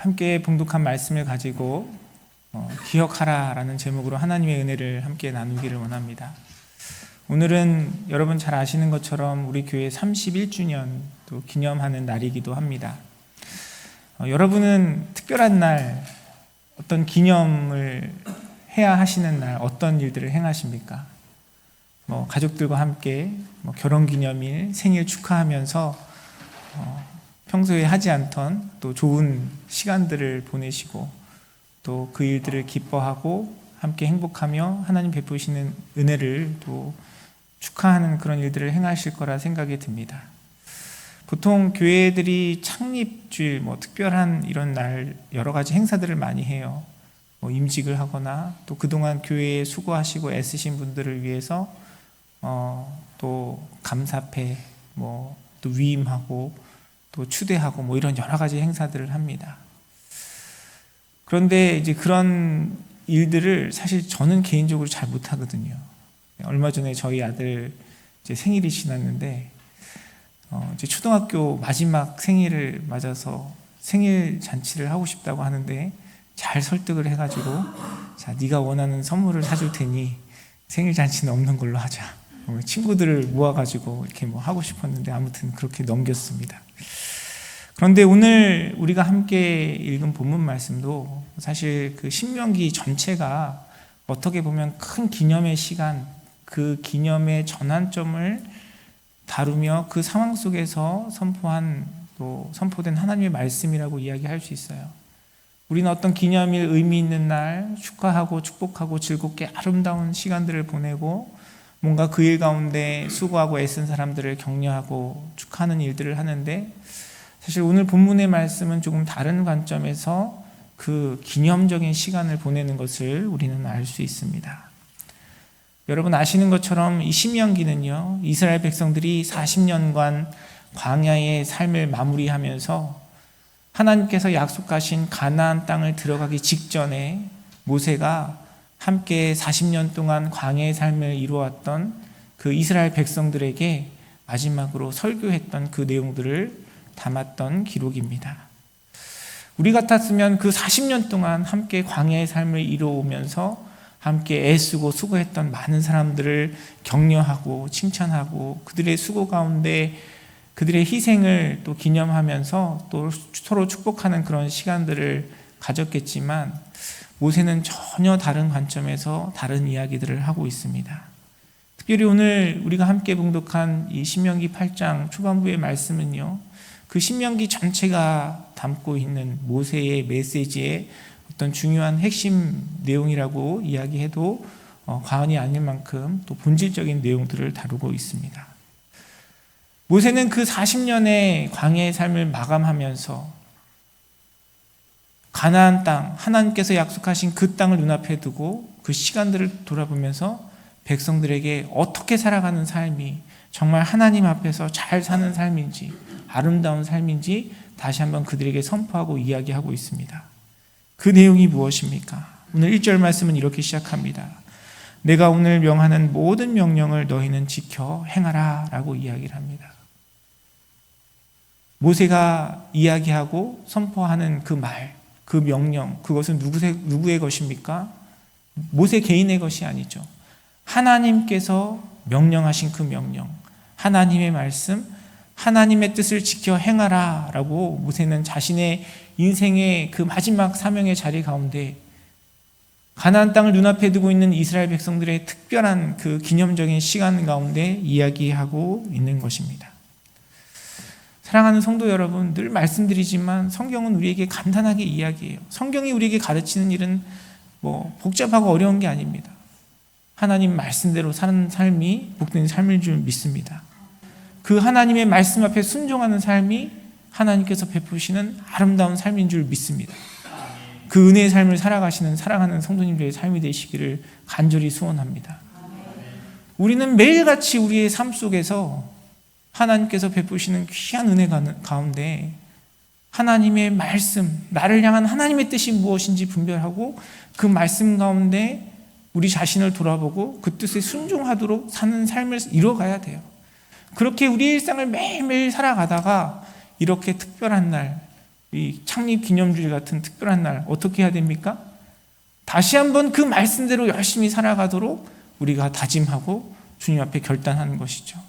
함께 봉독한 말씀을 가지고 기억하라라는 제목으로 하나님의 은혜를 함께 나누기를 원합니다. 오늘은 여러분 잘 아시는 것처럼 우리 교회 31주년 또 기념하는 날이기도 합니다. 여러분은 특별한 날, 어떤 기념을 해야 하시는 날, 어떤 일들을 행하십니까? 가족들과 함께 결혼기념일, 생일 축하하면서 평소에 하지 않던 또 좋은 시간들을 보내시고 또 그 일들을 기뻐하고 함께 행복하며 하나님 베푸시는 은혜를 또 축하하는 그런 일들을 행하실 거라 생각이 듭니다. 보통 교회들이 창립주일, 특별한 이런 날 여러 가지 행사들을 많이 해요. 임직을 하거나 또 그동안 교회에 수고하시고 애쓰신 분들을 위해서 또 감사패, 또 위임하고 또 추대하고 이런 여러 가지 행사들을 합니다. 그런데 이제 그런 일들을 사실 저는 개인적으로 잘 못하거든요. 얼마 전에 저희 아들 이제 생일이 지났는데 이제 초등학교 마지막 생일을 맞아서 생일 잔치를 하고 싶다고 하는데 잘 설득을 해가지고 자, 네가 원하는 선물을 사줄 테니 생일 잔치는 없는 걸로 하자. 친구들을 모아가지고 이렇게 하고 싶었는데 아무튼 그렇게 넘겼습니다. 그런데 오늘 우리가 함께 읽은 본문 말씀도 사실 그 신명기 전체가 어떻게 보면 큰 기념의 시간, 그 기념의 전환점을 다루며 그 상황 속에서 선포된 하나님의 말씀이라고 이야기할 수 있어요. 우리는 어떤 기념일, 의미 있는 날 축하하고 축복하고 즐겁게 아름다운 시간들을 보내고 뭔가 그 일 가운데 수고하고 애쓴 사람들을 격려하고 축하하는 일들을 하는데 사실 오늘 본문의 말씀은 조금 다른 관점에서 그 기념적인 시간을 보내는 것을 우리는 알 수 있습니다. 여러분 아시는 것처럼 이 신명기는요, 이스라엘 백성들이 40년간 광야의 삶을 마무리하면서 하나님께서 약속하신 가나안 땅을 들어가기 직전에 모세가 함께 40년 동안 광야의 삶을 이루어왔던 그 이스라엘 백성들에게 마지막으로 설교했던 그 내용들을 담았던 기록입니다. 우리 같았으면 그 40년 동안 함께 광야의 삶을 이루어오면서 함께 애쓰고 수고했던 많은 사람들을 격려하고 칭찬하고 그들의 수고 가운데 그들의 희생을 또 기념하면서 또 서로 축복하는 그런 시간들을 가졌겠지만 모세는 전혀 다른 관점에서 다른 이야기들을 하고 있습니다. 특별히 오늘 우리가 함께 봉독한 이 신명기 8장 초반부의 말씀은요, 그 신명기 전체가 담고 있는 모세의 메시지의 어떤 중요한 핵심 내용이라고 이야기해도 과언이 아닐 만큼 또 본질적인 내용들을 다루고 있습니다. 모세는 그 40년의 광야의 삶을 마감하면서 가나안 땅, 하나님께서 약속하신 그 땅을 눈앞에 두고 그 시간들을 돌아보면서 백성들에게 어떻게 살아가는 삶이 정말 하나님 앞에서 잘 사는 삶인지 아름다운 삶인지 다시 한번 그들에게 선포하고 이야기하고 있습니다. 그 내용이 무엇입니까? 오늘 1절 말씀은 이렇게 시작합니다. 내가 오늘 명하는 모든 명령을 너희는 지켜 행하라 라고 이야기를 합니다. 모세가 이야기하고 선포하는 그 말, 그 명령, 그것은 누구의 것입니까? 모세 개인의 것이 아니죠. 하나님께서 명령하신 그 명령, 하나님의 말씀, 하나님의 뜻을 지켜 행하라 라고 모세는 자신의 인생의 그 마지막 사명의 자리 가운데 가나안 땅을 눈앞에 두고 있는 이스라엘 백성들의 특별한 그 기념적인 시간 가운데 이야기하고 있는 것입니다. 사랑하는 성도 여러분, 늘 말씀드리지만 성경은 우리에게 간단하게 이야기해요. 성경이 우리에게 가르치는 일은 복잡하고 어려운 게 아닙니다. 하나님 말씀대로 사는 삶이 복된 삶일 줄 믿습니다. 그 하나님의 말씀 앞에 순종하는 삶이 하나님께서 베푸시는 아름다운 삶인 줄 믿습니다. 그 은혜의 삶을 살아가시는 사랑하는 성도님들의 삶이 되시기를 간절히 소원합니다. 우리는 매일같이 우리의 삶 속에서 하나님께서 베푸시는 귀한 은혜 가운데 하나님의 말씀, 나를 향한 하나님의 뜻이 무엇인지 분별하고 그 말씀 가운데 우리 자신을 돌아보고 그 뜻에 순종하도록 사는 삶을 이뤄가야 돼요. 그렇게 우리 일상을 매일매일 살아가다가 이렇게 특별한 날, 이 창립 기념주일 같은 특별한 날 어떻게 해야 됩니까? 다시 한번 그 말씀대로 열심히 살아가도록 우리가 다짐하고 주님 앞에 결단하는 것이죠.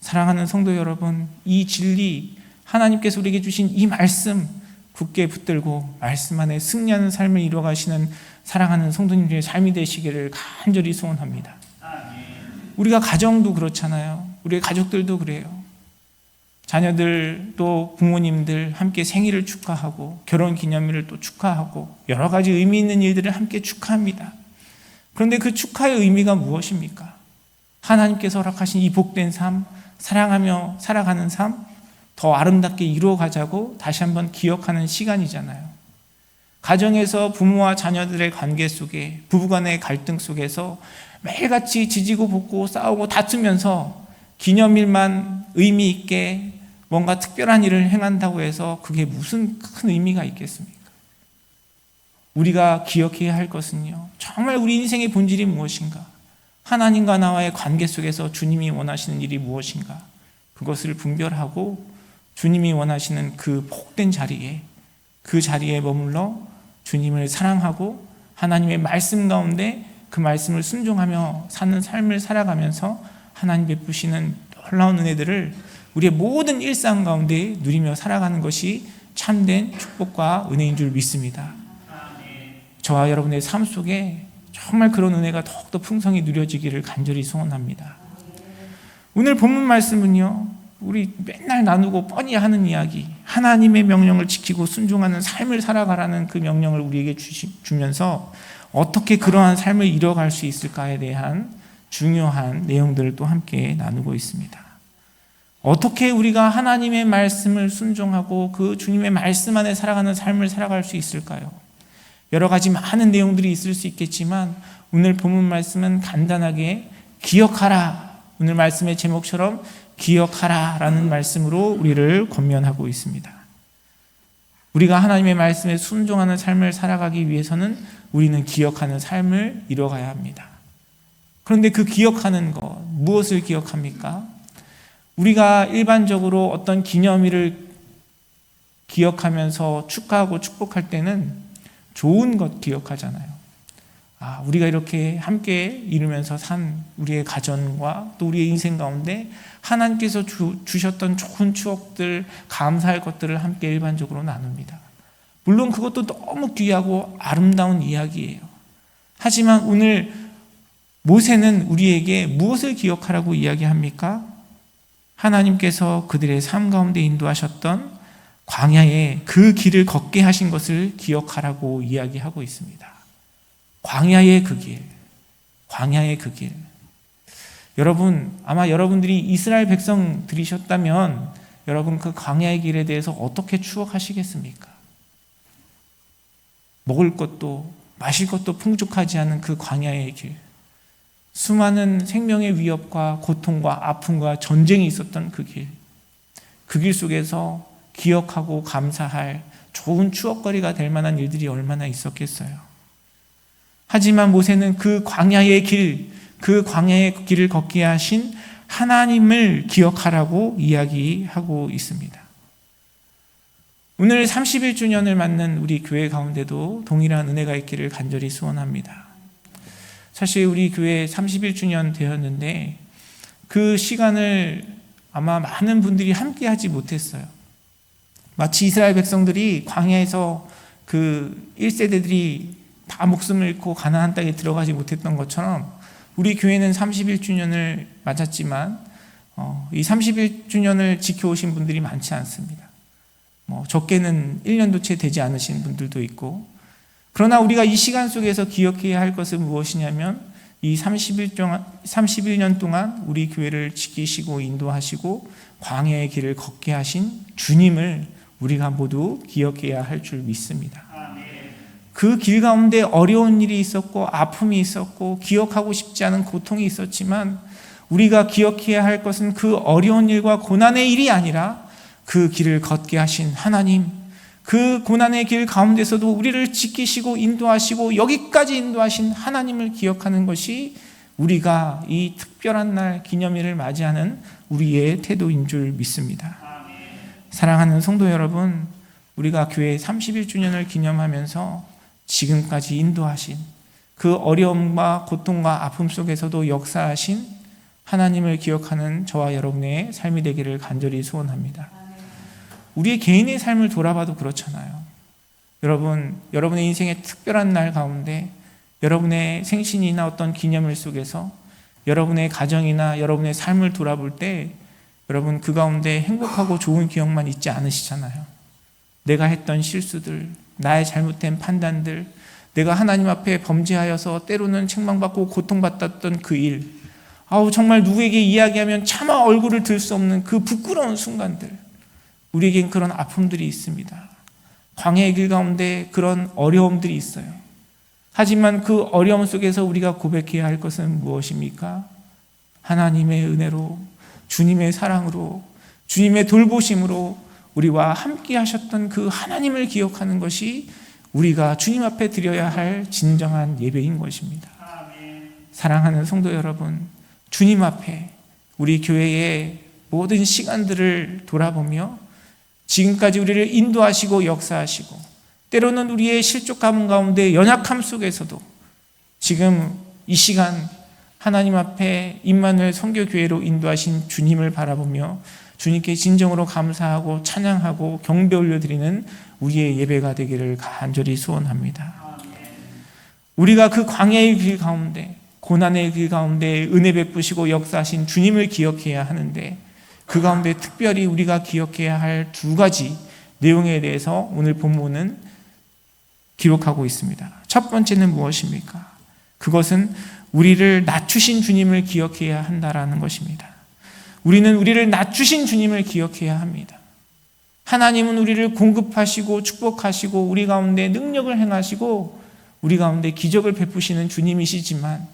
사랑하는 성도 여러분, 이 진리, 하나님께서 우리에게 주신 이 말씀 굳게 붙들고 말씀 안에 승리하는 삶을 이루어가시는 사랑하는 성도님들의 삶이 되시기를 간절히 소원합니다. 우리가 가정도 그렇잖아요. 우리의 가족들도 그래요. 자녀들 또 부모님들 함께 생일을 축하하고 결혼기념일을 또 축하하고 여러 가지 의미 있는 일들을 함께 축하합니다. 그런데 그 축하의 의미가 무엇입니까? 하나님께서 허락하신 이 복된 삶, 사랑하며 살아가는 삶, 더 아름답게 이루어가자고 다시 한번 기억하는 시간이잖아요. 가정에서 부모와 자녀들의 관계 속에, 부부간의 갈등 속에서 매일같이 지지고 볶고 싸우고 다투면서 기념일만 의미 있게 뭔가 특별한 일을 행한다고 해서 그게 무슨 큰 의미가 있겠습니까? 우리가 기억해야 할 것은요, 정말 우리 인생의 본질이 무엇인가? 하나님과 나와의 관계 속에서 주님이 원하시는 일이 무엇인가? 그것을 분별하고 주님이 원하시는 그 복된 자리에, 그 자리에 머물러 주님을 사랑하고 하나님의 말씀 가운데 그 말씀을 순종하며 사는 삶을 살아가면서 하나님 베푸시는 놀라운 은혜들을 우리의 모든 일상 가운데 누리며 살아가는 것이 참된 축복과 은혜인 줄 믿습니다. 저와 여러분의 삶 속에 정말 그런 은혜가 더욱더 풍성히 누려지기를 간절히 소원합니다. 오늘 본문 말씀은요, 우리 맨날 나누고 뻔히 하는 이야기, 하나님의 명령을 지키고 순종하는 삶을 살아가라는 그 명령을 우리에게 주면서 어떻게 그러한 삶을 이뤄갈 수 있을까에 대한 중요한 내용들을 또 함께 나누고 있습니다. 어떻게 우리가 하나님의 말씀을 순종하고 그 주님의 말씀 안에 살아가는 삶을 살아갈 수 있을까요? 여러 가지 많은 내용들이 있을 수 있겠지만 오늘 본문 말씀은 간단하게 기억하라, 오늘 말씀의 제목처럼 기억하라 라는 말씀으로 우리를 권면하고 있습니다. 우리가 하나님의 말씀에 순종하는 삶을 살아가기 위해서는 우리는 기억하는 삶을 이뤄가야 합니다. 그런데 그 기억하는 것, 무엇을 기억합니까? 우리가 일반적으로 어떤 기념일을 기억하면서 축하하고 축복할 때는 좋은 것 기억하잖아요. 우리가 이렇게 함께 이루면서 산 우리의 가정과 또 우리의 인생 가운데 하나님께서 주셨던 좋은 추억들, 감사할 것들을 함께 일반적으로 나눕니다. 물론 그것도 너무 귀하고 아름다운 이야기예요. 하지만 오늘 모세는 우리에게 무엇을 기억하라고 이야기합니까? 하나님께서 그들의 삶 가운데 인도하셨던 광야에 그 길을 걷게 하신 것을 기억하라고 이야기하고 있습니다. 광야의 그 길, 광야의 그 길. 여러분, 아마 여러분들이 이스라엘 백성들이셨다면 여러분 그 광야의 길에 대해서 어떻게 추억하시겠습니까? 먹을 것도 마실 것도 풍족하지 않은 그 광야의 길, 수많은 생명의 위협과 고통과 아픔과 전쟁이 있었던 그 길, 그 길 속에서 기억하고 감사할 좋은 추억거리가 될 만한 일들이 얼마나 있었겠어요. 하지만 모세는 그 광야의 길, 그 광야의 길을 걷게 하신 하나님을 기억하라고 이야기하고 있습니다. 오늘 31주년을 맞는 우리 교회 가운데도 동일한 은혜가 있기를 간절히 소원합니다. 사실 우리 교회 31주년 되었는데 그 시간을 아마 많은 분들이 함께 하지 못했어요. 마치 이스라엘 백성들이 광야에서 그 1세대들이 다 목숨을 잃고 가나안 땅에 들어가지 못했던 것처럼 우리 교회는 31주년을 맞았지만 이 31주년을 지켜오신 분들이 많지 않습니다. 적게는 1년도 채 되지 않으신 분들도 있고, 그러나 우리가 이 시간 속에서 기억해야 할 것은 무엇이냐면 이 31년 동안 우리 교회를 지키시고 인도하시고 광야의 길을 걷게 하신 주님을 우리가 모두 기억해야 할 줄 믿습니다. 그 길 가운데 어려운 일이 있었고 아픔이 있었고 기억하고 싶지 않은 고통이 있었지만 우리가 기억해야 할 것은 그 어려운 일과 고난의 일이 아니라 그 길을 걷게 하신 하나님, 그 고난의 길 가운데서도 우리를 지키시고 인도하시고 여기까지 인도하신 하나님을 기억하는 것이 우리가 이 특별한 날 기념일을 맞이하는 우리의 태도인 줄 믿습니다. 사랑하는 성도 여러분, 우리가 교회 31주년을 기념하면서 지금까지 인도하신 그 어려움과 고통과 아픔 속에서도 역사하신 하나님을 기억하는 저와 여러분의 삶이 되기를 간절히 소원합니다. 우리의 개인의 삶을 돌아봐도 그렇잖아요. 여러분의 인생의 특별한 날 가운데 여러분의 생신이나 어떤 기념일 속에서 여러분의 가정이나 여러분의 삶을 돌아볼 때 여러분 그 가운데 행복하고 좋은 기억만 있지 않으시잖아요. 내가 했던 실수들, 나의 잘못된 판단들, 내가 하나님 앞에 범죄하여서 때로는 책망받고 고통받았던 그 일, 정말 누구에게 이야기하면 차마 얼굴을 들 수 없는 그 부끄러운 순간들, 우리에겐 그런 아픔들이 있습니다. 광야의 길 가운데 그런 어려움들이 있어요. 하지만 그 어려움 속에서 우리가 고백해야 할 것은 무엇입니까? 하나님의 은혜로, 주님의 사랑으로, 주님의 돌보심으로 우리와 함께 하셨던 그 하나님을 기억하는 것이 우리가 주님 앞에 드려야 할 진정한 예배인 것입니다. 사랑하는 성도 여러분, 주님 앞에 우리 교회의 모든 시간들을 돌아보며 지금까지 우리를 인도하시고 역사하시고 때로는 우리의 실족 가문 가운데 연약함 속에서도 지금 이 시간 하나님 앞에 임마누엘 선교교회로 인도하신 주님을 바라보며 주님께 진정으로 감사하고 찬양하고 경배 올려드리는 우리의 예배가 되기를 간절히 소원합니다. 우리가 그 광야의 길 가운데, 고난의 길 가운데 은혜 베푸시고 역사하신 주님을 기억해야 하는데 그 가운데 특별히 우리가 기억해야 할 두 가지 내용에 대해서 오늘 본문은 기록하고 있습니다. 첫 번째는 무엇입니까? 그것은 우리를 낮추신 주님을 기억해야 한다라는 것입니다. 우리는 우리를 낮추신 주님을 기억해야 합니다. 하나님은 우리를 공급하시고 축복하시고 우리 가운데 능력을 행하시고 우리 가운데 기적을 베푸시는 주님이시지만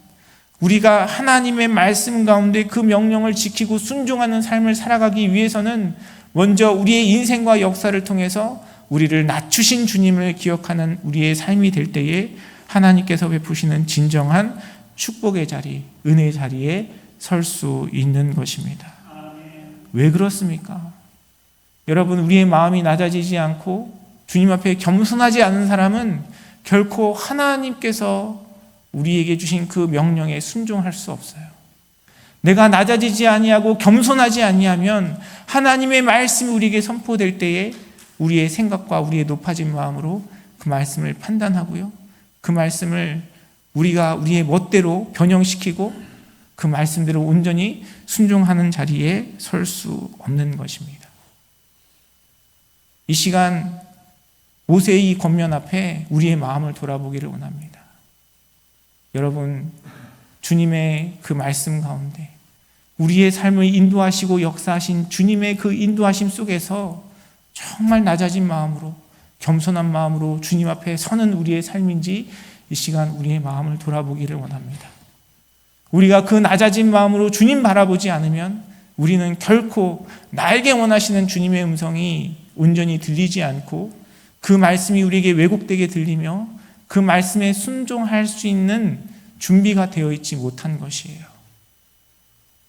우리가 하나님의 말씀 가운데 그 명령을 지키고 순종하는 삶을 살아가기 위해서는 먼저 우리의 인생과 역사를 통해서 우리를 낮추신 주님을 기억하는 우리의 삶이 될 때에 하나님께서 베푸시는 진정한 축복의 자리, 은혜의 자리에 설 수 있는 것입니다. 왜 그렇습니까? 여러분, 우리의 마음이 낮아지지 않고 주님 앞에 겸손하지 않은 사람은 결코 하나님께서 우리에게 주신 그 명령에 순종할 수 없어요. 내가 낮아지지 아니하고 겸손하지 아니하면 하나님의 말씀이 우리에게 선포될 때에 우리의 생각과 우리의 높아진 마음으로 그 말씀을 판단하고요. 그 말씀을 우리가 우리의 멋대로 변형시키고 그 말씀대로 온전히 순종하는 자리에 설 수 없는 것입니다. 이 시간 모세의 이 권면 앞에 우리의 마음을 돌아보기를 원합니다. 여러분, 주님의 그 말씀 가운데 우리의 삶을 인도하시고 역사하신 주님의 그 인도하심 속에서 정말 낮아진 마음으로 겸손한 마음으로 주님 앞에 서는 우리의 삶인지 이 시간 우리의 마음을 돌아보기를 원합니다. 우리가 그 낮아진 마음으로 주님 바라보지 않으면 우리는 결코 나에게 원하시는 주님의 음성이 온전히 들리지 않고 그 말씀이 우리에게 왜곡되게 들리며 그 말씀에 순종할 수 있는 준비가 되어 있지 못한 것이에요.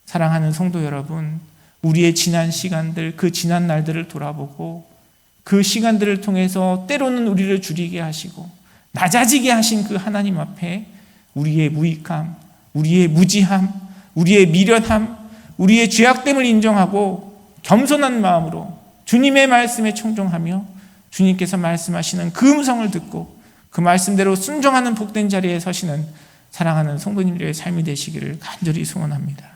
사랑하는 성도 여러분, 우리의 지난 시간들, 그 지난 날들을 돌아보고 그 시간들을 통해서 때로는 우리를 줄이게 하시고 낮아지게 하신 그 하나님 앞에 우리의 무익함, 우리의 무지함, 우리의 미련함, 우리의 죄악됨을 인정하고 겸손한 마음으로 주님의 말씀에 청종하며 주님께서 말씀하시는 그 음성을 듣고 그 말씀대로 순종하는 복된 자리에 서시는 사랑하는 성도님들의 삶이 되시기를 간절히 소원합니다.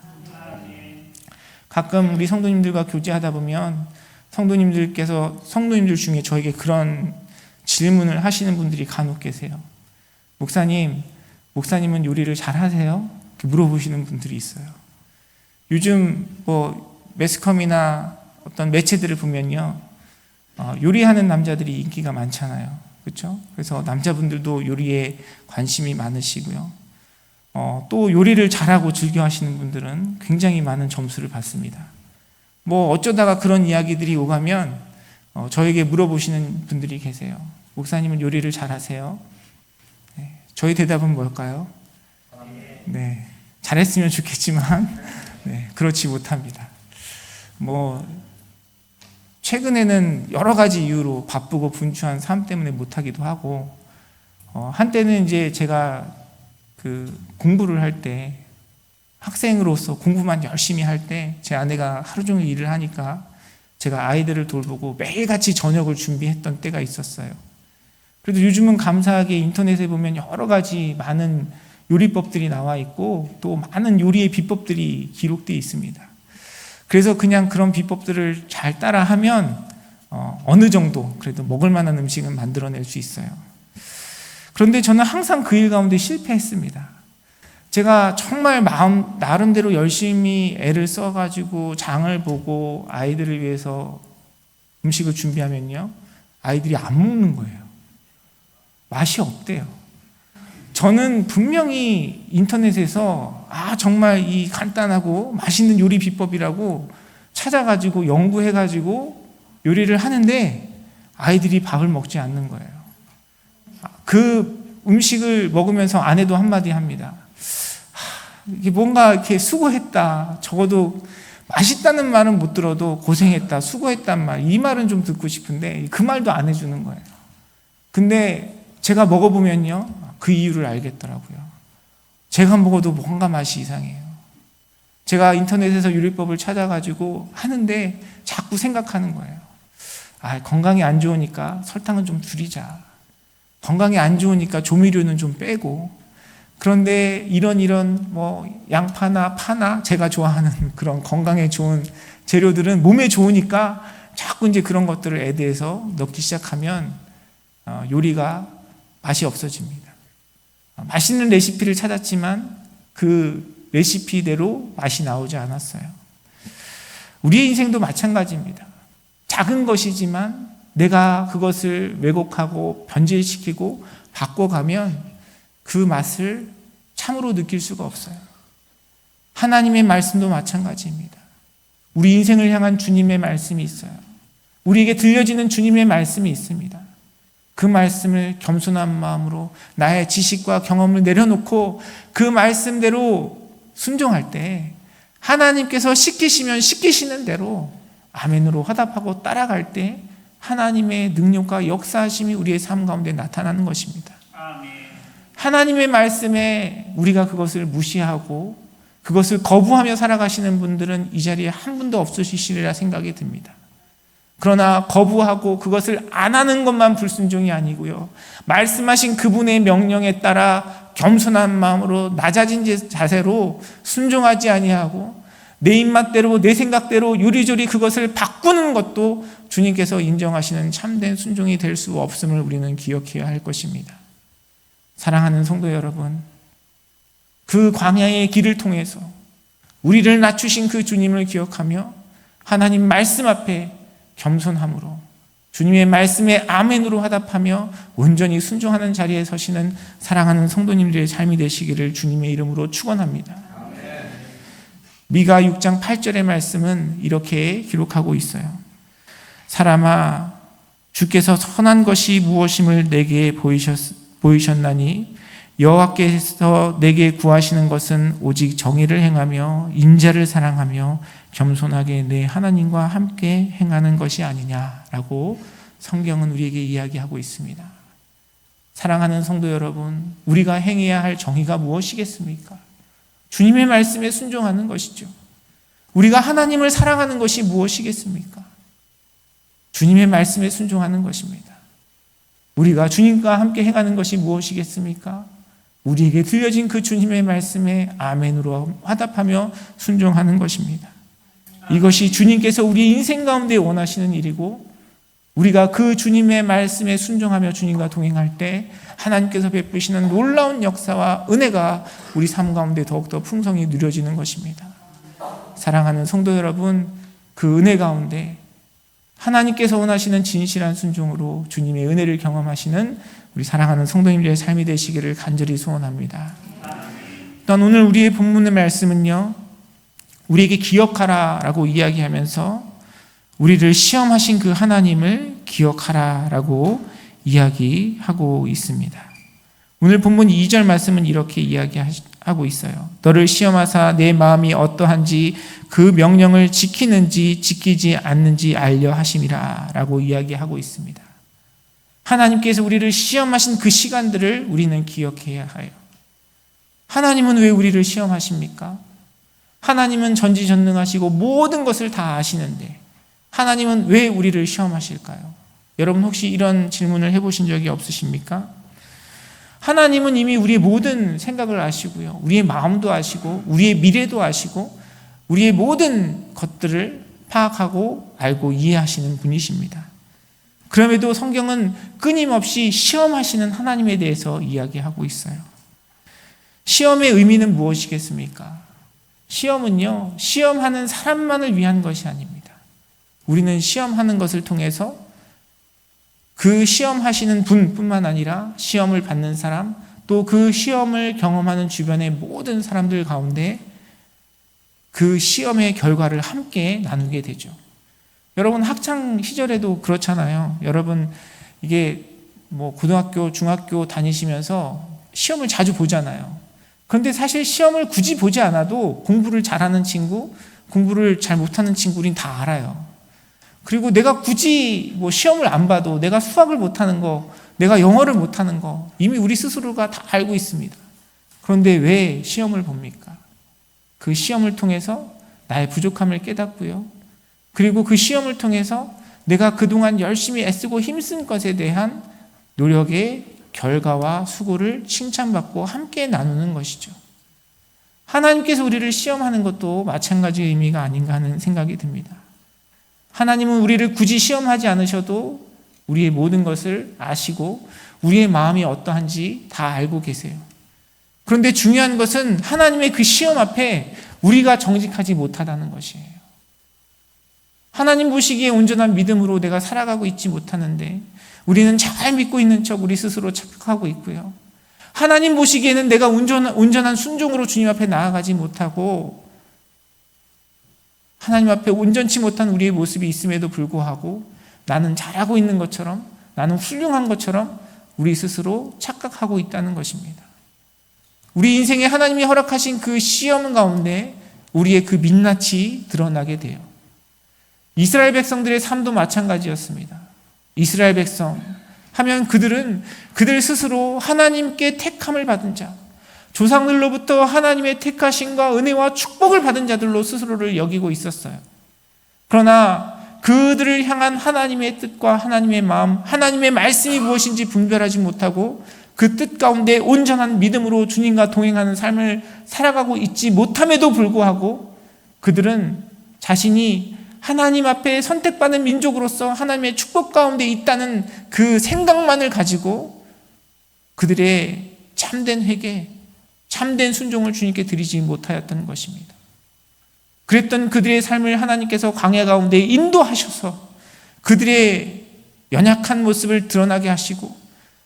가끔 우리 성도님들과 교제하다 보면 성도님들 중에 저에게 그런 질문을 하시는 분들이 간혹 계세요. 목사님은 요리를 잘 하세요? 이렇게 물어보시는 분들이 있어요. 요즘 매스컴이나 어떤 매체들을 보면요, 요리하는 남자들이 인기가 많잖아요. 그렇죠? 그래서 남자분들도 요리에 관심이 많으시고요. 또 요리를 잘하고 즐겨 하시는 분들은 굉장히 많은 점수를 받습니다. 어쩌다가 그런 이야기들이 오가면 저에게 물어보시는 분들이 계세요. 목사님은 요리를 잘하세요? 네. 저희 대답은 뭘까요? 네, 잘했으면 좋겠지만 네, 그렇지 못합니다. 최근에는 여러 가지 이유로 바쁘고 분주한 삶 때문에 못하기도 하고, 한때는 이제 제가 그 공부를 할 때, 학생으로서 공부만 열심히 할 때 제 아내가 하루 종일 일을 하니까 제가 아이들을 돌보고 매일같이 저녁을 준비했던 때가 있었어요. 그래도 요즘은 감사하게 인터넷에 보면 여러 가지 많은 요리법들이 나와 있고 또 많은 요리의 비법들이 기록되어 있습니다. 그래서 그냥 그런 비법들을 잘 따라하면 어느 정도 그래도 먹을 만한 음식은 만들어낼 수 있어요. 그런데 저는 항상 그 일 가운데 실패했습니다. 제가 정말 나름대로 열심히 애를 써가지고 장을 보고 아이들을 위해서 음식을 준비하면요, 아이들이 안 먹는 거예요. 맛이 없대요. 저는 분명히 인터넷에서 정말 이 간단하고 맛있는 요리 비법이라고 찾아가지고 연구해가지고 요리를 하는데 아이들이 밥을 먹지 않는 거예요. 그 음식을 먹으면서 아내도 한마디 합니다. 이게 뭔가 이렇게 수고했다. 적어도 맛있다는 말은 못 들어도 고생했다, 수고했단 말, 이 말은 좀 듣고 싶은데 그 말도 안 해주는 거예요. 근데 제가 먹어보면요, 그 이유를 알겠더라고요. 제가 먹어도 뭔가 맛이 이상해요. 제가 인터넷에서 요리법을 찾아가지고 하는데 자꾸 생각하는 거예요. 건강에 안 좋으니까 설탕은 좀 줄이자. 건강에 안 좋으니까 조미료는 좀 빼고. 그런데 이런 양파나 파나 제가 좋아하는 그런 건강에 좋은 재료들은 몸에 좋으니까 자꾸 이제 그런 것들을 애대해서 넣기 시작하면 요리가 맛이 없어집니다. 맛있는 레시피를 찾았지만 그 레시피대로 맛이 나오지 않았어요. 우리의 인생도 마찬가지입니다. 작은 것이지만 내가 그것을 왜곡하고 변질시키고 바꿔가면 그 맛을 참으로 느낄 수가 없어요. 하나님의 말씀도 마찬가지입니다. 우리 인생을 향한 주님의 말씀이 있어요. 우리에게 들려지는 주님의 말씀이 있습니다. 그 말씀을 겸손한 마음으로 나의 지식과 경험을 내려놓고 그 말씀대로 순종할 때 하나님께서 시키시면 시키시는 대로 아멘으로 화답하고 따라갈 때 하나님의 능력과 역사하심이 우리의 삶 가운데 나타나는 것입니다. 하나님의 말씀에 우리가 그것을 무시하고 그것을 거부하며 살아가시는 분들은 이 자리에 한 분도 없으시리라 생각이 듭니다. 그러나 거부하고 그것을 안 하는 것만 불순종이 아니고요, 말씀하신 그분의 명령에 따라 겸손한 마음으로 낮아진 자세로 순종하지 아니하고 내 입맛대로 내 생각대로 요리조리 그것을 바꾸는 것도 주님께서 인정하시는 참된 순종이 될 수 없음을 우리는 기억해야 할 것입니다. 사랑하는 성도 여러분, 그 광야의 길을 통해서 우리를 낮추신 그 주님을 기억하며 하나님 말씀 앞에 겸손함으로 주님의 말씀에 아멘으로 화답하며 온전히 순종하는 자리에 서시는 사랑하는 성도님들의 삶이 되시기를 주님의 이름으로 축원합니다. 미가 6장 8절의 말씀은 이렇게 기록하고 있어요. 사람아, 주께서 선한 것이 무엇임을 내게 보이셨나니 여호와께서 내게 구하시는 것은 오직 정의를 행하며 인자를 사랑하며 겸손하게 내 하나님과 함께 행하는 것이 아니냐라고 성경은 우리에게 이야기하고 있습니다. 사랑하는 성도 여러분, 우리가 행해야 할 정의가 무엇이겠습니까? 주님의 말씀에 순종하는 것이죠. 우리가 하나님을 사랑하는 것이 무엇이겠습니까? 주님의 말씀에 순종하는 것입니다. 우리가 주님과 함께 행하는 것이 무엇이겠습니까? 우리에게 들려진 그 주님의 말씀에 아멘으로 화답하며 순종하는 것입니다. 이것이 주님께서 우리 인생 가운데 원하시는 일이고, 우리가 그 주님의 말씀에 순종하며 주님과 동행할 때 하나님께서 베푸시는 놀라운 역사와 은혜가 우리 삶 가운데 더욱더 풍성히 누려지는 것입니다. 사랑하는 성도 여러분, 그 은혜 가운데 하나님께서 원하시는 진실한 순종으로 주님의 은혜를 경험하시는 우리 사랑하는 성도님들의 삶이 되시기를 간절히 소원합니다. 또한 오늘 우리의 본문의 말씀은요, 우리에게 기억하라라고 이야기하면서 우리를 시험하신 그 하나님을 기억하라라고 이야기하고 있습니다. 오늘 본문 2절 말씀은 이렇게 이야기하고 하고 있어요. 너를 시험하사 내 마음이 어떠한지 그 명령을 지키는지 지키지 않는지 알려 하심이라 라고 이야기하고 있습니다. 하나님께서 우리를 시험하신 그 시간들을 우리는 기억해야 해요. 하나님은 왜 우리를 시험하십니까? 하나님은 전지전능하시고 모든 것을 다 아시는데 하나님은 왜 우리를 시험하실까요? 여러분 혹시 이런 질문을 해보신 적이 없으십니까? 하나님은 이미 우리의 모든 생각을 아시고요. 우리의 마음도 아시고 우리의 미래도 아시고 우리의 모든 것들을 파악하고 알고 이해하시는 분이십니다. 그럼에도 성경은 끊임없이 시험하시는 하나님에 대해서 이야기하고 있어요. 시험의 의미는 무엇이겠습니까? 시험은요, 시험하는 사람만을 위한 것이 아닙니다. 우리는 시험하는 것을 통해서 그 시험하시는 분뿐만 아니라 시험을 받는 사람, 또 그 시험을 경험하는 주변의 모든 사람들 가운데 그 시험의 결과를 함께 나누게 되죠. 여러분 학창 시절에도 그렇잖아요. 여러분 이게 고등학교, 중학교 다니시면서 시험을 자주 보잖아요. 그런데 사실 시험을 굳이 보지 않아도 공부를 잘하는 친구, 공부를 잘 못하는 친구 우린 다 알아요. 그리고 내가 굳이 시험을 안 봐도 내가 수학을 못하는 거, 내가 영어를 못하는 거 이미 우리 스스로가 다 알고 있습니다. 그런데 왜 시험을 봅니까? 그 시험을 통해서 나의 부족함을 깨닫고요. 그리고 그 시험을 통해서 내가 그동안 열심히 애쓰고 힘쓴 것에 대한 노력의 결과와 수고를 칭찬받고 함께 나누는 것이죠. 하나님께서 우리를 시험하는 것도 마찬가지의 의미가 아닌가 하는 생각이 듭니다. 하나님은 우리를 굳이 시험하지 않으셔도 우리의 모든 것을 아시고 우리의 마음이 어떠한지 다 알고 계세요. 그런데 중요한 것은 하나님의 그 시험 앞에 우리가 정직하지 못하다는 것이에요. 하나님 보시기에 온전한 믿음으로 내가 살아가고 있지 못하는데 우리는 잘 믿고 있는 척 우리 스스로 착각하고 있고요. 하나님 보시기에는 내가 온전한 순종으로 주님 앞에 나아가지 못하고 하나님 앞에 온전치 못한 우리의 모습이 있음에도 불구하고 나는 잘하고 있는 것처럼, 나는 훌륭한 것처럼 우리 스스로 착각하고 있다는 것입니다. 우리 인생에 하나님이 허락하신 그 시험 가운데 우리의 그 민낯이 드러나게 돼요. 이스라엘 백성들의 삶도 마찬가지였습니다. 이스라엘 백성 하면 그들은 그들 스스로 하나님께 택함을 받은 자, 조상들로부터 하나님의 택하심과 은혜와 축복을 받은 자들로 스스로를 여기고 있었어요. 그러나 그들을 향한 하나님의 뜻과 하나님의 마음, 하나님의 말씀이 무엇인지 분별하지 못하고 그 뜻 가운데 온전한 믿음으로 주님과 동행하는 삶을 살아가고 있지 못함에도 불구하고 그들은 자신이 하나님 앞에 선택받은 민족으로서 하나님의 축복 가운데 있다는 그 생각만을 가지고 그들의 참된 회개, 참된 순종을 주님께 드리지 못하였던 것입니다. 그랬던 그들의 삶을 하나님께서 광야 가운데 인도하셔서 그들의 연약한 모습을 드러나게 하시고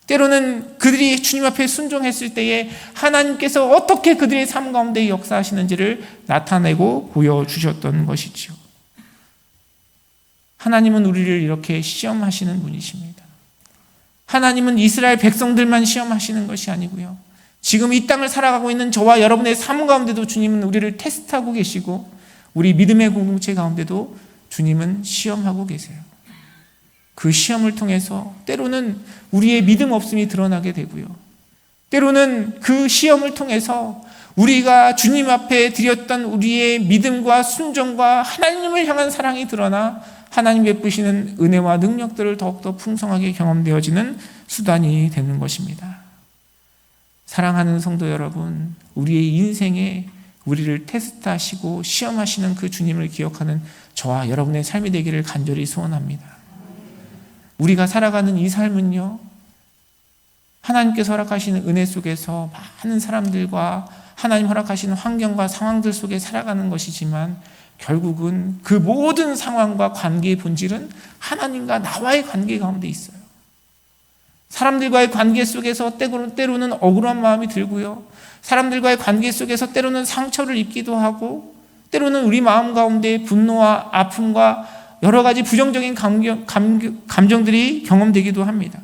때로는 그들이 주님 앞에 순종했을 때에 하나님께서 어떻게 그들의 삶 가운데 역사하시는지를 나타내고 보여주셨던 것이지요. 하나님은 우리를 이렇게 시험하시는 분이십니다. 하나님은 이스라엘 백성들만 시험하시는 것이 아니고요. 지금 이 땅을 살아가고 있는 저와 여러분의 삶 가운데도 주님은 우리를 테스트하고 계시고 우리 믿음의 공동체 가운데도 주님은 시험하고 계세요. 그 시험을 통해서 때로는 우리의 믿음 없음이 드러나게 되고요. 때로는 그 시험을 통해서 우리가 주님 앞에 드렸던 우리의 믿음과 순종과 하나님을 향한 사랑이 드러나 하나님 베푸시는 은혜와 능력들을 더욱더 풍성하게 경험되어지는 수단이 되는 것입니다. 사랑하는 성도 여러분, 우리의 인생에 우리를 테스트하시고 시험하시는 그 주님을 기억하는 저와 여러분의 삶이 되기를 간절히 소원합니다. 우리가 살아가는 이 삶은요, 하나님께서 허락하시는 은혜 속에서 많은 사람들과 하나님 허락하시는 환경과 상황들 속에 살아가는 것이지만 결국은 그 모든 상황과 관계의 본질은 하나님과 나와의 관계 가운데 있어요. 사람들과의 관계 속에서 때로는 억울한 마음이 들고요. 사람들과의 관계 속에서 때로는 상처를 입기도 하고 때로는 우리 마음 가운데 분노와 아픔과 여러 가지 부정적인 감정들이 경험되기도 합니다.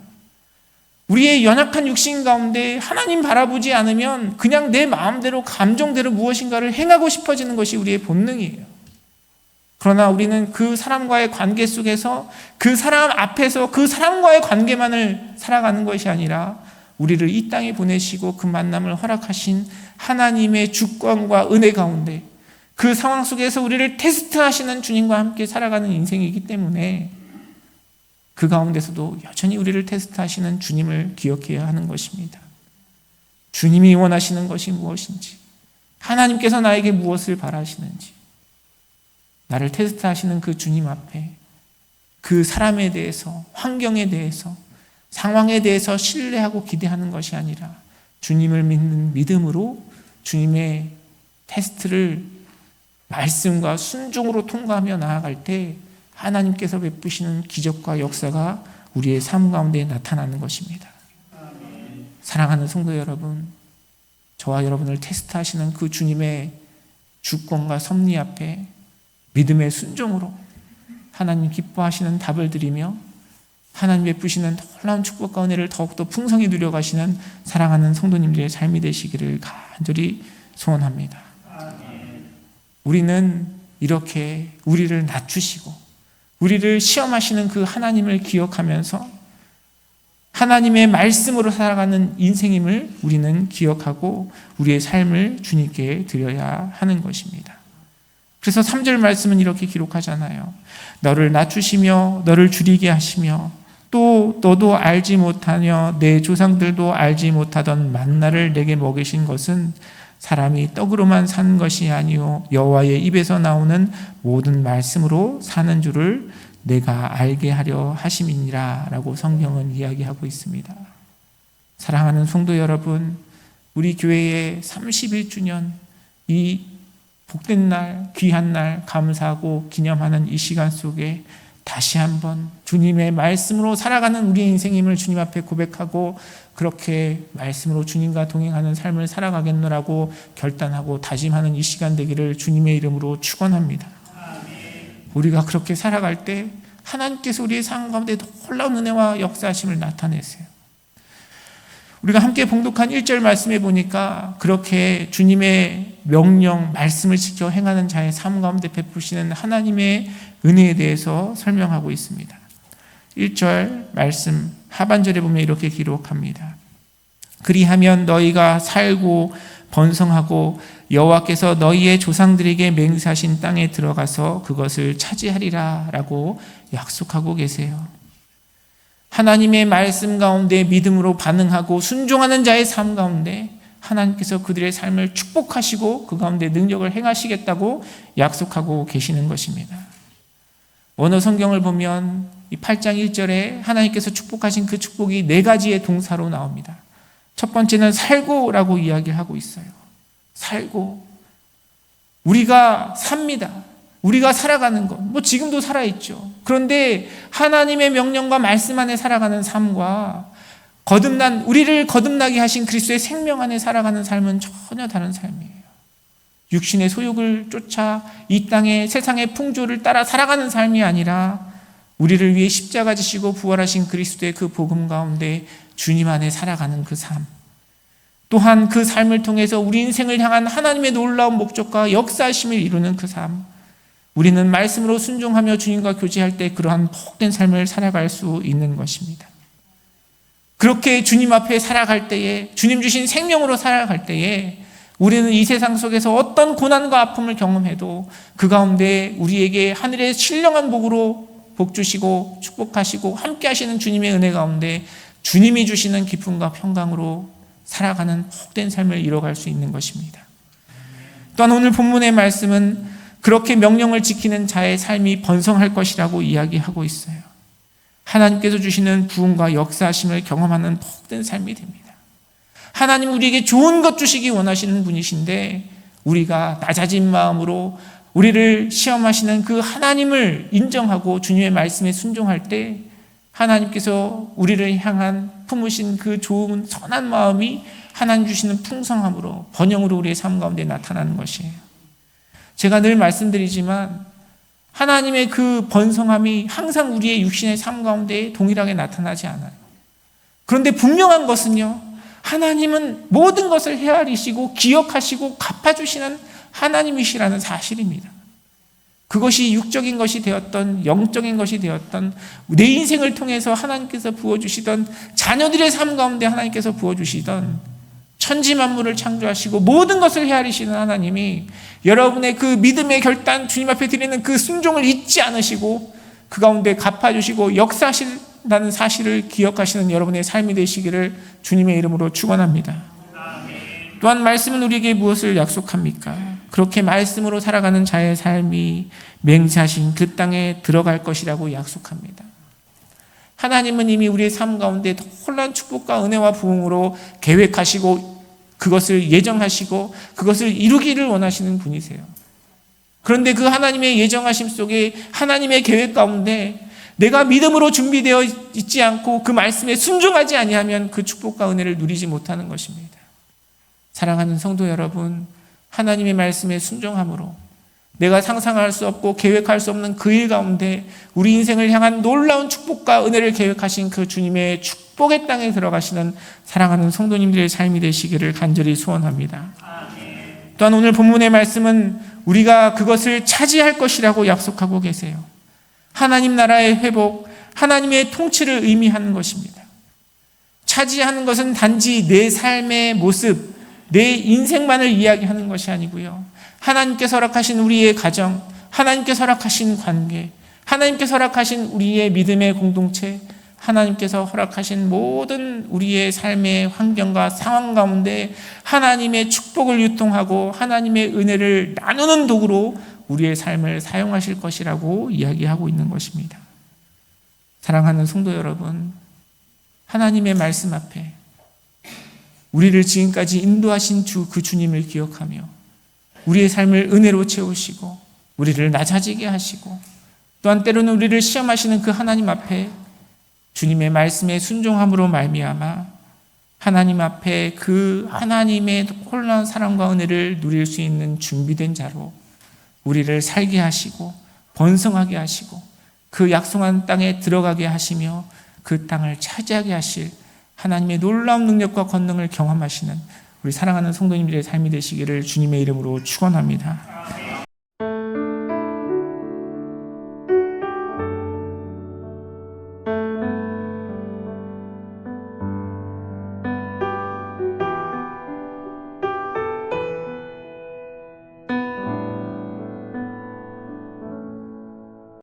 우리의 연약한 육신 가운데 하나님 바라보지 않으면 그냥 내 마음대로 감정대로 무엇인가를 행하고 싶어지는 것이 우리의 본능이에요. 그러나 우리는 그 사람과의 관계 속에서 그 사람 앞에서 그 사람과의 관계만을 살아가는 것이 아니라 우리를 이 땅에 보내시고 그 만남을 허락하신 하나님의 주권과 은혜 가운데 그 상황 속에서 우리를 테스트하시는 주님과 함께 살아가는 인생이기 때문에 그 가운데서도 여전히 우리를 테스트하시는 주님을 기억해야 하는 것입니다. 주님이 원하시는 것이 무엇인지, 하나님께서 나에게 무엇을 바라시는지, 나를 테스트하시는 그 주님 앞에 그 사람에 대해서, 환경에 대해서, 상황에 대해서 신뢰하고 기대하는 것이 아니라 주님을 믿는 믿음으로 주님의 테스트를 말씀과 순종으로 통과하며 나아갈 때 하나님께서 베푸시는 기적과 역사가 우리의 삶 가운데 나타나는 것입니다. 사랑하는 성도 여러분, 저와 여러분을 테스트하시는 그 주님의 주권과 섭리 앞에 믿음의 순종으로 하나님 기뻐하시는 답을 드리며 하나님 베푸시는 놀라운 축복과 은혜를 더욱더 풍성히 누려가시는 사랑하는 성도님들의 삶이 되시기를 간절히 소원합니다. 우리는 이렇게 우리를 낮추시고 우리를 시험하시는 그 하나님을 기억하면서 하나님의 말씀으로 살아가는 인생임을 우리는 기억하고 우리의 삶을 주님께 드려야 하는 것입니다. 그래서 3절 말씀은 이렇게 기록하잖아요. 너를 낮추시며 너를 줄이게 하시며 또 너도 알지 못하며 내 조상들도 알지 못하던 만나를 내게 먹이신 것은 사람이 떡으로만 사는 것이 아니요 여호와의 입에서 나오는 모든 말씀으로 사는 줄을 내가 알게 하려 하심이니라 라고 성경은 이야기하고 있습니다. 사랑하는 성도 여러분, 우리 교회의 31주년 이 복된 날, 귀한 날 감사하고 기념하는 이 시간 속에 다시 한번 주님의 말씀으로 살아가는 우리의 인생임을 주님 앞에 고백하고 그렇게 말씀으로 주님과 동행하는 삶을 살아가겠노라고 결단하고 다짐하는 이 시간 되기를 주님의 이름으로 축원합니다. 우리가 그렇게 살아갈 때 하나님께서 우리의 삶 가운데 놀라운 은혜와 역사하심을 나타내세요. 우리가 함께 봉독한 1절 말씀에 보니까 그렇게 주님의 명령, 말씀을 지켜 행하는 자의 삶 가운데 베푸시는 하나님의 은혜에 대해서 설명하고 있습니다. 1절 말씀 하반절에 보면 이렇게 기록합니다. 그리하면 너희가 살고 번성하고 여호와께서 너희의 조상들에게 맹세하신 땅에 들어가서 그것을 차지하리라 라고 약속하고 계세요. 하나님의 말씀 가운데 믿음으로 반응하고 순종하는 자의 삶 가운데 하나님께서 그들의 삶을 축복하시고 그 가운데 능력을 행하시겠다고 약속하고 계시는 것입니다. 원어 성경을 보면 이 8장 1절에 하나님께서 축복하신 그 축복이 4가지의 동사로 나옵니다. 첫 번째는 살고라고 이야기하고 있어요. 살고. 우리가 삽니다. 우리가 살아가는 것. 지금도 살아있죠. 그런데 하나님의 명령과 말씀 안에 살아가는 삶과 우리를 거듭나게 하신 그리스도의 생명 안에 살아가는 삶은 전혀 다른 삶이에요. 육신의 소욕을 쫓아 이 땅의 세상의 풍조를 따라 살아가는 삶이 아니라 우리를 위해 십자가 지시고 부활하신 그리스도의 그 복음 가운데 주님 안에 살아가는 그 삶. 또한 그 삶을 통해서 우리 인생을 향한 하나님의 놀라운 목적과 역사심을 이루는 그 삶. 우리는 말씀으로 순종하며 주님과 교제할 때 그러한 복된 삶을 살아갈 수 있는 것입니다. 그렇게 주님 앞에 살아갈 때에, 주님 주신 생명으로 살아갈 때에 우리는 이 세상 속에서 어떤 고난과 아픔을 경험해도 그 가운데 우리에게 하늘의 신령한 복으로 복 주시고 축복하시고 함께 하시는 주님의 은혜 가운데 주님이 주시는 기쁨과 평강으로 살아가는 복된 삶을 이뤄갈 수 있는 것입니다. 또한 오늘 본문의 말씀은 그렇게 명령을 지키는 자의 삶이 번성할 것이라고 이야기하고 있어요. 하나님께서 주시는 부흥과 역사하심을 경험하는 복된 삶이 됩니다. 하나님 우리에게 좋은 것 주시기 원하시는 분이신데 우리가 낮아진 마음으로 우리를 시험하시는 그 하나님을 인정하고 주님의 말씀에 순종할 때 하나님께서 우리를 향한 품으신 그 좋은 선한 마음이 하나님 주시는 풍성함으로 번영으로 우리의 삶 가운데 나타나는 것이에요. 제가 늘 말씀드리지만 하나님의 그 번성함이 항상 우리의 육신의 삶 가운데 동일하게 나타나지 않아요. 그런데 분명한 것은요, 하나님은 모든 것을 헤아리시고 기억하시고 갚아주시는 하나님이시라는 사실입니다. 그것이 육적인 것이 되었던 영적인 것이 되었던 내 인생을 통해서 하나님께서 부어주시던 자녀들의 삶 가운데 하나님께서 부어주시던 천지 만물을 창조하시고 모든 것을 헤아리시는 하나님이 여러분의 그 믿음의 결단, 주님 앞에 드리는 그 순종을 잊지 않으시고 그 가운데 갚아주시고 역사하신다는 사실을 기억하시는 여러분의 삶이 되시기를 주님의 이름으로 축원합니다. 또한 말씀은 우리에게 무엇을 약속합니까? 그렇게 말씀으로 살아가는 자의 삶이 맹세하신 그 땅에 들어갈 것이라고 약속합니다. 하나님은 이미 우리의 삶 가운데 놀라운 축복과 은혜와 부흥으로 계획하시고 그것을 예정하시고 그것을 이루기를 원하시는 분이세요. 그런데 그 하나님의 예정하심 속에 하나님의 계획 가운데 내가 믿음으로 준비되어 있지 않고 그 말씀에 순종하지 아니하면 그 축복과 은혜를 누리지 못하는 것입니다. 사랑하는 성도 여러분, 하나님의 말씀에 순종함으로 내가 상상할 수 없고 계획할 수 없는 그 일 가운데 우리 인생을 향한 놀라운 축복과 은혜를 계획하신 그 주님의 축복의 땅에 들어가시는 사랑하는 성도님들의 삶이 되시기를 간절히 소원합니다. 또한 오늘 본문의 말씀은 우리가 그것을 차지할 것이라고 약속하고 계세요. 하나님 나라의 회복, 하나님의 통치를 의미하는 것입니다. 차지하는 것은 단지 내 삶의 모습, 내 인생만을 이야기하는 것이 아니고요. 하나님께서 허락하신 우리의 가정, 하나님께서 허락하신 관계, 하나님께서 허락하신 우리의 믿음의 공동체, 하나님께서 허락하신 모든 우리의 삶의 환경과 상황 가운데 하나님의 축복을 유통하고 하나님의 은혜를 나누는 도구로 우리의 삶을 사용하실 것이라고 이야기하고 있는 것입니다. 사랑하는 성도 여러분, 하나님의 말씀 앞에 우리를 지금까지 인도하신 그 주님을 기억하며 우리의 삶을 은혜로 채우시고 우리를 낮아지게 하시고 또한 때로는 우리를 시험하시는 그 하나님 앞에 주님의 말씀에 순종함으로 말미암아 하나님 앞에 그 하나님의 놀라운 사랑과 은혜를 누릴 수 있는 준비된 자로 우리를 살게 하시고 번성하게 하시고 그 약속한 땅에 들어가게 하시며 그 땅을 차지하게 하실 하나님의 놀라운 능력과 권능을 경험하시는 우리 사랑하는 성도님들의 삶이 되시기를 주님의 이름으로 축원합니다.